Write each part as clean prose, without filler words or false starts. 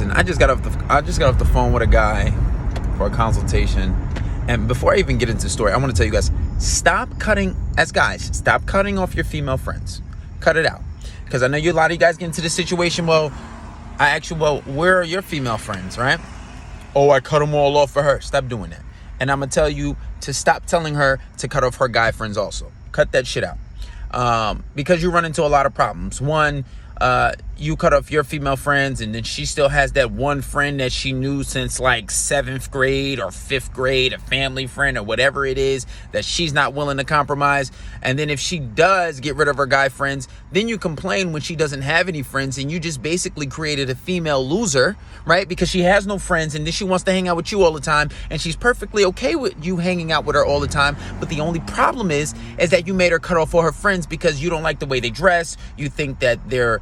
And I just got off the phone with a guy for a consultation, and before I even get into the story, I want to tell you guys, stop cutting off your female friends. Cut it out, because I know a lot of you guys get into this situation. Well, where are your female friends, right? Oh, I cut them all off for her. Stop doing that. And I'm gonna tell you to stop telling her to cut off her guy friends also. Cut that shit out, because you run into a lot of problems. One, you cut off your female friends, and then she still has that one friend that she knew since like 7th grade or 5th grade, a family friend or whatever it is that she's not willing to compromise. And then if she does get rid of her guy friends, then you complain when she doesn't have any friends, and you just basically created a female loser, right? Because she has no friends, and then she wants to hang out with you all the time, and she's perfectly okay with you hanging out with her all the time. But the only problem is that you made her cut off all her friends because you don't like the way they dress. You think that their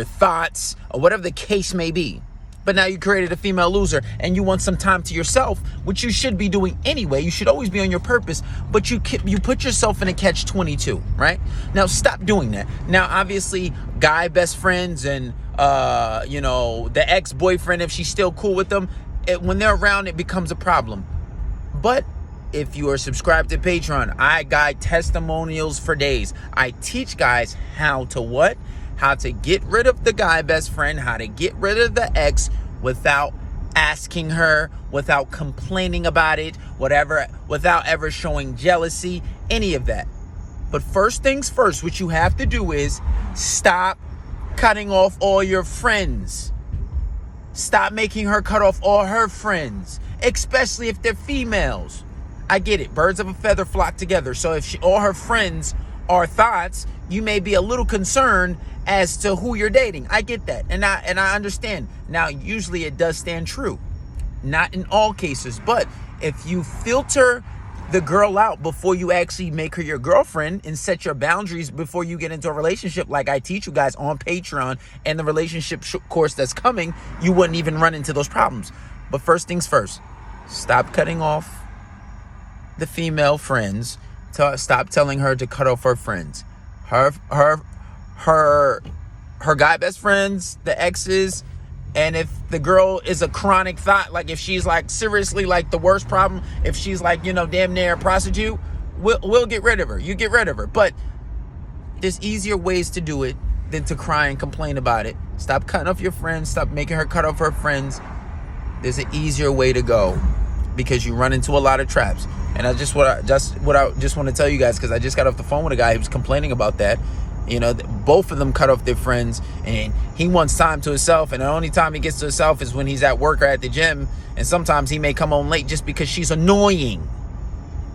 thoughts or whatever the case may be. But now you created a female loser, and you want some time to yourself, which you should be doing anyway. You should always be on your purpose, but you put yourself in a catch-22, right? Now stop doing that. Now obviously guy best friends and the ex-boyfriend, if she's still cool with them, when they're around, it becomes a problem. But if you are subscribed to Patreon, I got testimonials for days. I teach guys how to get rid of the guy best friend, how to get rid of the ex without asking her, without complaining about it, whatever, without ever showing jealousy, any of that. But first things first, what you have to do is stop cutting off all your friends. Stop making her cut off all her friends, especially if they're females. I get it. Birds of a feather flock together. So if all her friends are thoughts, you may be a little concerned as to who you're dating. I get that. And I understand. Now, usually it does stand true. Not in all cases. But if you filter the girl out before you actually make her your girlfriend and set your boundaries before you get into a relationship, like I teach you guys on Patreon and the relationship course that's coming, you wouldn't even run into those problems. But first things first, stop cutting off the female friends. Stop telling her to cut off her friends. Her guy best friends, the exes, and if the girl is a chronic thought, like if she's like seriously like the worst problem, if she's like, damn near a prostitute, we'll get rid of her. You get rid of her. But there's easier ways to do it than to cry and complain about it. Stop cutting off your friends. Stop making her cut off her friends. There's an easier way to go, because you run into a lot of traps. And I just want to tell you guys, because I just got off the phone with a guy who was complaining about that. Both of them cut off their friends, and he wants time to himself, and the only time he gets to himself is when he's at work or at the gym, and sometimes he may come home late just because she's annoying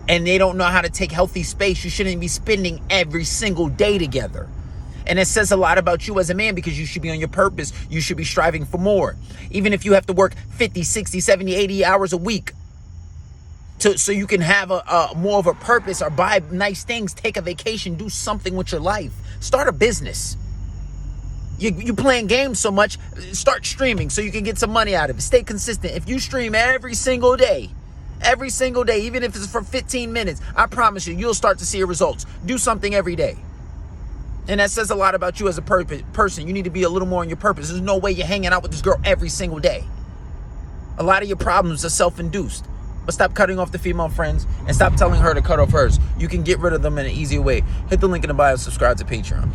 and they don't know how to take healthy space. You shouldn't be spending every single day together. And it says a lot about you as a man, because you should be on your purpose. You should be striving for more, even if you have to work 50, 60, 70, 80 hours a week so you can have a more of a purpose, or buy nice things, take a vacation, do something with your life. Start a business. You playing games so much, start streaming so you can get some money out of it. Stay consistent. If you stream every single day, even if it's for 15 minutes, I promise you'll start to see your results. Do something every day. And that says a lot about you as a person. You need to be a little more on your purpose. There's no way you're hanging out with this girl every single day. A lot of your problems are self-induced. But stop cutting off the female friends, and stop telling her to cut off hers. You can get rid of them in an easier way. Hit the link in the bio, subscribe to Patreon.